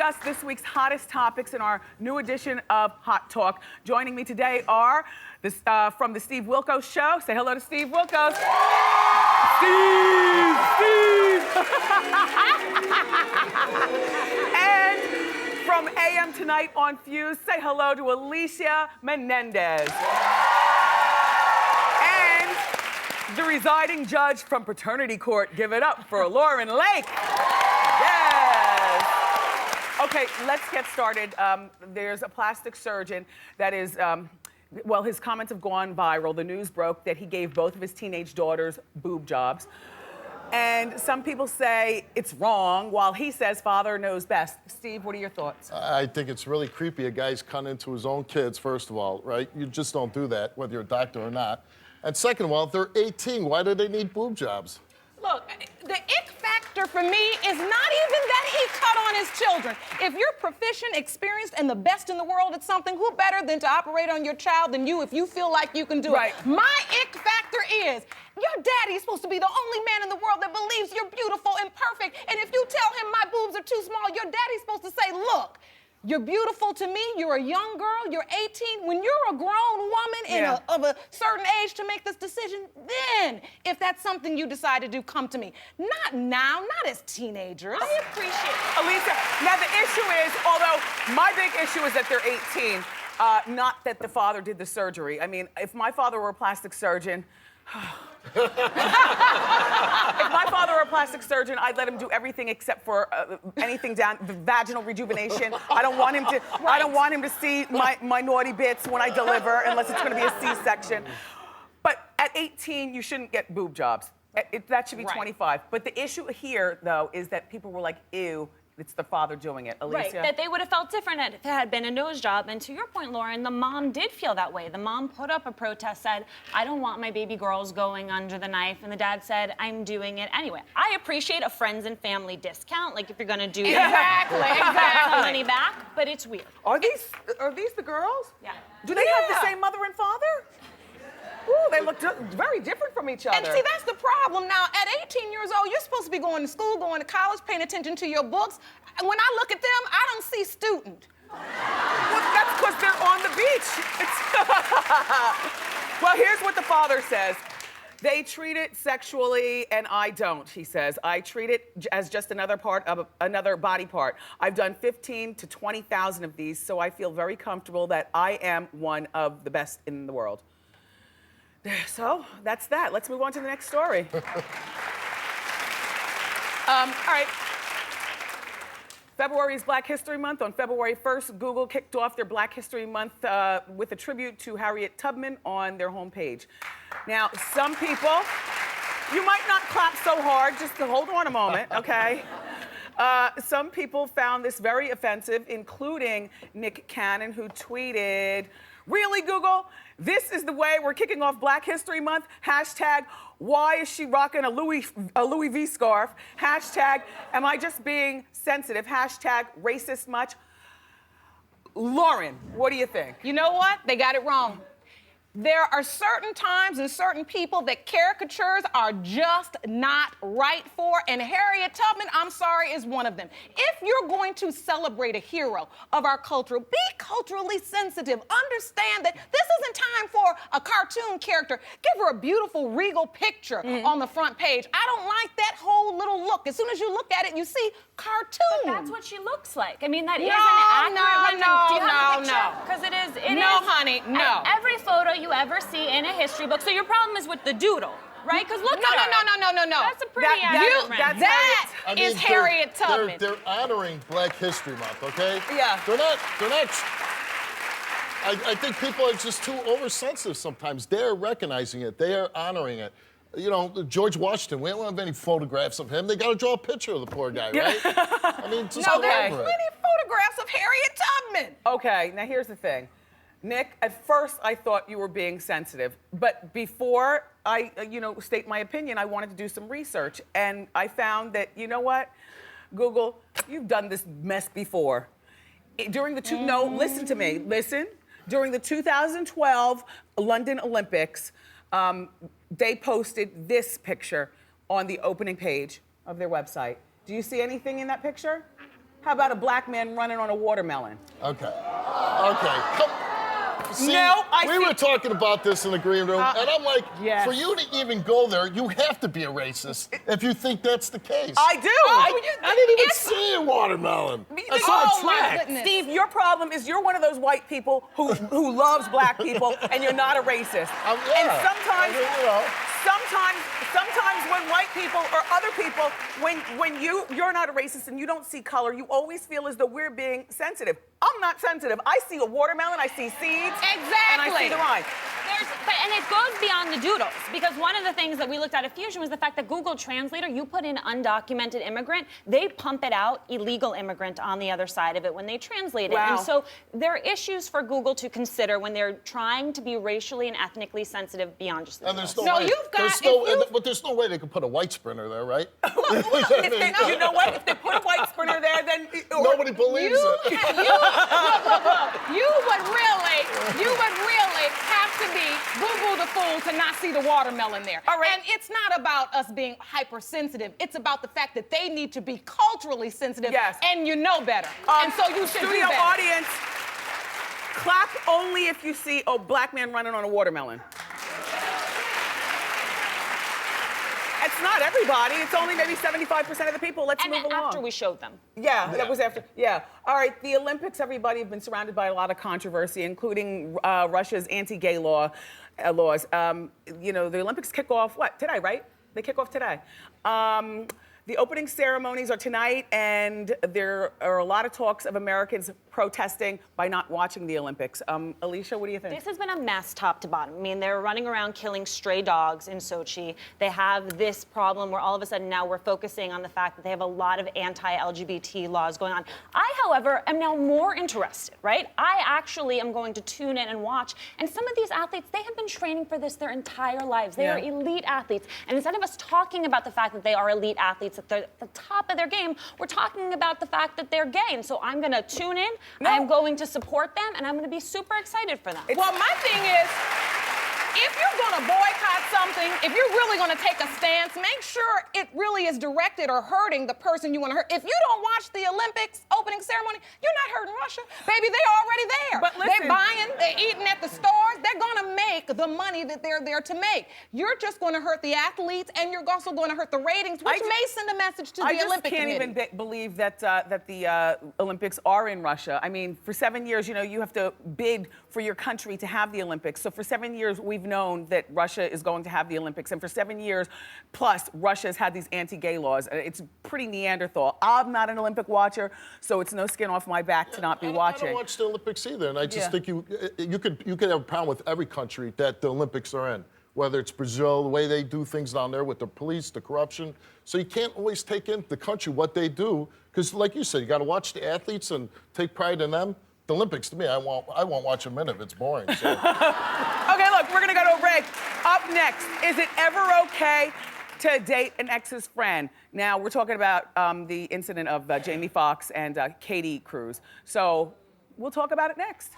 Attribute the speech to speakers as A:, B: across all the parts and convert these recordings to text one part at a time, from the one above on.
A: discuss this week's hottest topics in our new edition of Hot Talk. Joining me today are from the Steve Wilkos Show. Say hello to Steve Wilkos. Steve! And from AM Tonight on Fuse, say hello to Alicia Menendez. And the residing judge from paternity court. Give it up for Lauren Lake. Yes. Okay, let's get started. There's a plastic surgeon that is, well, his comments have gone viral. The news broke that he gave both of his teenage daughters boob jobs. And some people say it's wrong, while he says father knows best. Steve, what are your thoughts?
B: I think it's really creepy. A guy's cutting into his own kids, first of all, right? You just don't do that, whether you're a doctor or not. And second of all, if they're 18, why do they need boob jobs?
C: Look, the ick factor for me is not even that he cut on his children. If you're proficient, experienced, and the best in the world at something, who better than to operate on your child than you if you feel like you can do it? My ick factor is your daddy's supposed to be the only man in the world that believes you're beautiful and perfect. And if you tell him my boobs are too small, your daddy's supposed to say, look, you're beautiful to me, you're a young girl, you're 18. When you're a grown woman of a certain age to make this decision, then if that's something you decide to do, come to me. Not now, not as teenagers. I appreciate it.
A: Alicia, now the issue is, although my big issue is that they're 18, not that the father did the surgery. I mean, if my father were a plastic surgeon, if my father were a plastic surgeon, I'd let him do everything except for anything down the vaginal rejuvenation. I don't want him to. I don't want him to see my naughty bits when I deliver, unless it's going to be a C-section. But at 18, you shouldn't get boob jobs. That should be 25. But the issue here, though, is that people were like, "Ew." It's the father doing it. Alicia?
D: Right, that they would have felt different if it had been a nose job. And to your point, Lauren, the mom did feel that way. The mom put up a protest, said, I don't want my baby girls going under the knife. And the dad said, I'm doing it anyway. I appreciate a friends and family discount, like if you're gonna do that. Exactly. Money back, but it's weird.
A: Are these the girls?
D: Yeah.
A: Do they have the same mother and father? Ooh, they look very different from each other.
C: And see, that's the problem. Now, at 18 years old, you're supposed to be going to school, going to college, paying attention to your books. And when I look at them, I don't see student.
A: Well, that's because they're on the beach. Well, here's what the father says. They treat it sexually, and I don't, he says. I treat it as just another part of another body part. I've done 15 to 20,000 of these, so I feel very comfortable that I am one of the best in the world. So, that's that. Let's move on to the next story. All right. February is Black History Month. On February 1st, Google kicked off their Black History Month with a tribute to Harriet Tubman on their homepage. Now, some people, you might not clap so hard, just to hold on a moment, okay? Some people found this very offensive, including Nick Cannon, who tweeted, really, Google? This is the way we're kicking off Black History Month? Hashtag, why is she rocking a Louis V scarf? Hashtag, am I just being sensitive? Hashtag, racist much? Lauren, what do you think?
C: You know what? They got it wrong. There are certain times and certain people that caricatures are just not right for, and Harriet Tubman, I'm sorry, is one of them. If you're going to celebrate a hero of our culture, be culturally sensitive. Understand that this isn't time for a cartoon character. Give her a beautiful, regal picture on the front page. I don't like that whole little look. As soon as you look at it, you see cartoon.
D: But that's what she looks like. I mean, that is an accurate
C: No.
D: Because it is.
C: Honey, no.
D: Every photo you ever see in a history book. So your problem is with the doodle, right? Because look at her.
C: No.
D: That's a pretty accurate
C: That is Harriet Tubman.
B: They're honoring Black History Month, okay?
A: Yeah.
B: They're not. I think people are just too oversensitive sometimes. They're recognizing it. They are honoring it. You know, George Washington, we don't have any photographs of him. They got to draw a picture of the poor guy, right? I mean, just
C: No,
B: get
C: there are
B: over it.
C: plenty of photographs of Harriet Tubman.
A: Okay, now here's the thing. Nick, at first I thought you were being sensitive, but before I, state my opinion, I wanted to do some research, and I found that, you know what, Google, you've done this mess before. During the no, listen to me, listen. During the 2012 London Olympics, they posted this picture on the opening page of their website. Do you see anything in that picture? How about a black man running on a watermelon?
B: Okay. Okay. See,
A: No,
B: we were talking about this in the green room, and I'm like,
A: yes.
B: for you to even go there, you have to be a racist if you think that's the case.
A: I do.
B: I didn't even see a watermelon. I saw a track.
A: Steve, your problem is you're one of those white people who loves black people, and you're not a racist.
B: Yeah.
A: And sometimes,
B: I mean, you know.
A: sometimes when white people or other people, when you're not a racist and you don't see color, you always feel as though we're being sensitive. I'm not sensitive. I see a watermelon, I see seeds,
C: Exactly.
A: and I see the rind.
D: And it goes beyond the doodles, because one of the things that we looked at Fusion was the fact that Google Translator, you put in undocumented immigrant, they pump it out illegal immigrant on the other side of it when they translate it.
A: Wow.
D: And so there are issues for Google to consider when they're trying to be racially and ethnically sensitive beyond just the
B: And there's
D: doodles.
B: no
C: No,
B: way.
C: you've got-
B: There's no, but there's no way they could put a white sprinter there, right?
A: You know what? If they put a white sprinter there, then
B: Nobody believes it.
C: You would really have to be boo-boo the fool to not see the watermelon there.
A: All right.
C: And it's not about us being hypersensitive. It's about the fact that they need to be culturally sensitive.
A: Yes.
C: And you know better. And so you should do
A: Studio
C: better.
A: audience, clap only if you see a black man running on a watermelon. It's not everybody. It's only maybe 75% of the people. Let's
D: And
A: move along.
D: after we showed them.
A: Yeah, that was after. Yeah. All right. The Olympics, everybody, have been surrounded by a lot of controversy, including Russia's anti-gay laws. You know, the Olympics kick off today, right? They kick off today. The opening ceremonies are tonight, and there are a lot of talks of Americans protesting by not watching the Olympics. Alicia, what do you think?
D: This has been a mess top to bottom. I mean, they're running around killing stray dogs in Sochi. They have this problem where all of a sudden now we're focusing on the fact that they have a lot of anti-LGBT laws going on. I, however, am now more interested, right? I actually am going to tune in and watch. And some of these athletes, they have been training for this their entire lives. They are elite athletes. And instead of us talking about the fact that they are elite athletes at the top of their game, we're talking about the fact that they're gay. And so I'm going to tune in. I'm going to support them, and I'm going to be super excited for them.
C: Well, my thing is, if you're going to boycott something, if you're really going to take a stance, make sure it really is directed or hurting the person you want to hurt. If you don't watch the Olympics opening ceremony, you're not hurting Russia. Baby, they're already there.
A: But listen,
C: they're buying, they're eating at the stores. They're going to make the money that they're there to make. You're just going to hurt the athletes, and you're also going to hurt the ratings, which may send a message to the Olympic Committee.
A: I just can't even believe that the Olympics are in Russia. I mean, for 7 years, you know, you have to bid for your country to have the Olympics. So for 7 years, we've known that Russia is going to have the Olympics. And for 7 years plus, Russia's had these anti-gay laws. It's pretty Neanderthal. I'm not an Olympic watcher, so it's no skin off my back to not be watching.
B: I don't watch the Olympics either, and I just think you could have a problem with every country that the Olympics are in, whether it's Brazil, the way they do things down there with the police, the corruption. So you can't always take into the country what they do, because like you said, you got to watch the athletes and take pride in them. The Olympics, to me, I won't watch a minute if it's boring. So.
A: Okay, look, we're gonna go to a break. Up next, is it ever okay to date an ex's friend? Now, we're talking about the incident of Jamie Foxx and Katie Cruz. So we'll talk about it next.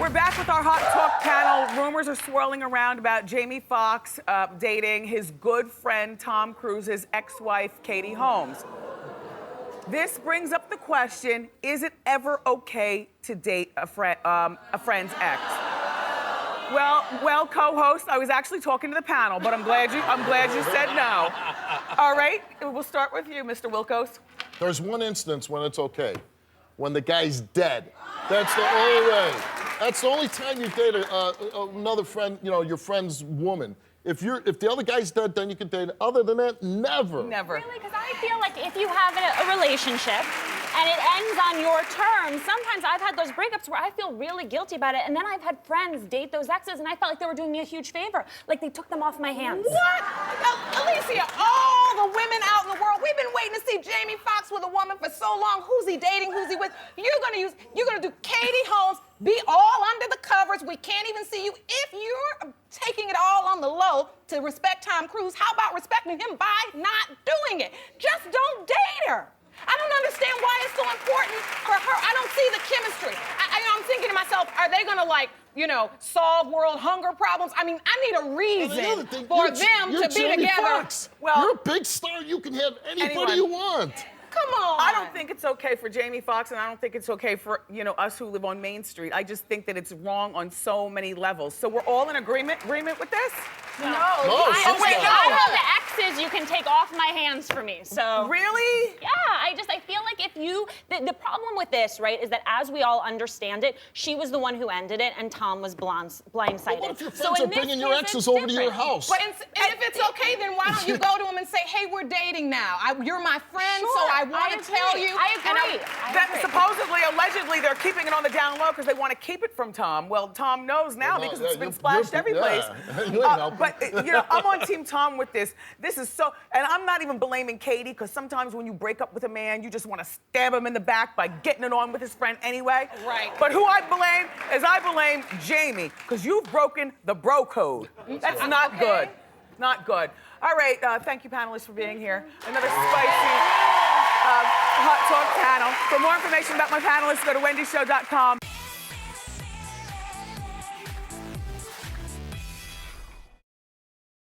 A: We're back with our Hot Talk panel. Rumors are swirling around about Jamie Foxx dating his good friend Tom Cruise's ex-wife, Katie Holmes. This brings up the question, is it ever okay to date a friend's ex? Well, co-host, I was actually talking to the panel, but I'm glad you said no. All right, we'll start with you, Mr. Wilkos.
B: There's one instance when it's okay, when the guy's dead. That's the only way. That's the only time you date another friend, you know, your friend's woman. If the other guy's dead, then you can date. Other than that, never.
A: Never.
D: Really? Because I feel like if you have a relationship and it ends on your terms, sometimes I've had those breakups where I feel really guilty about it, and then I've had friends date those exes, and I felt like they were doing me a huge favor. Like they took them off my hands.
C: What? Alicia, all the women out in the world, we've been waiting to see Jamie Foxx with a woman for so long. Who's he dating? Who's he with? You're gonna do Katie Holmes, be all under the covers. We can't even see you. If you're taking it all on the low to respect Tom Cruise, how about respecting him by not doing it? Just don't date her. I don't understand why it's so important for her. I don't see the chemistry. I'm thinking to myself, are they gonna like solve world hunger problems. I mean, I need a reason for them to be
B: Jamie
C: together.
B: Foxx.
A: Well,
B: you're a big star. You can have anybody
A: anyone.
B: you want.
C: Come on.
A: I don't think it's okay for Jamie Foxx, and I don't think it's okay for us who live on Main Street. I just think that it's wrong on so many levels. So we're all in agreement with this?
C: No.
B: she's
D: Wait,
B: not.
D: all of the X's you can take off my hands for me. So
A: Really?
D: yeah, I feel like if you the problem with this, right, is that as we all understand it, she was the one who ended it and Tom was blindsided.
B: Well, what if your
D: So
B: friends
D: in
B: are
D: this
B: bringing your
D: case,
B: exes
D: it's
B: over to your
D: different.
B: house?
C: But and if it's okay, then why don't you go to him and say, hey, we're dating now. You're my friend, so
D: Sure,
C: I want to
D: agree.
C: tell you.
D: I
C: and
D: agree.
A: That supposedly, allegedly, they're keeping it on the down low because they want to keep it from Tom. Well, Tom knows now because it's been splashed every place.
B: You ain't helping.
A: But I'm on Team Tom with this. This is so, and I'm not even blaming Katie because sometimes when you break up with a man, you just want to stab him in the back by getting it on with his friend anyway.
C: Right.
A: But who I blame is Jamie because you've broken the bro code. That's not good. Not good. All right, thank you, panelists, for being here. Another spicy hot talk panel. For more information about my panelists, go to wendyshow.com.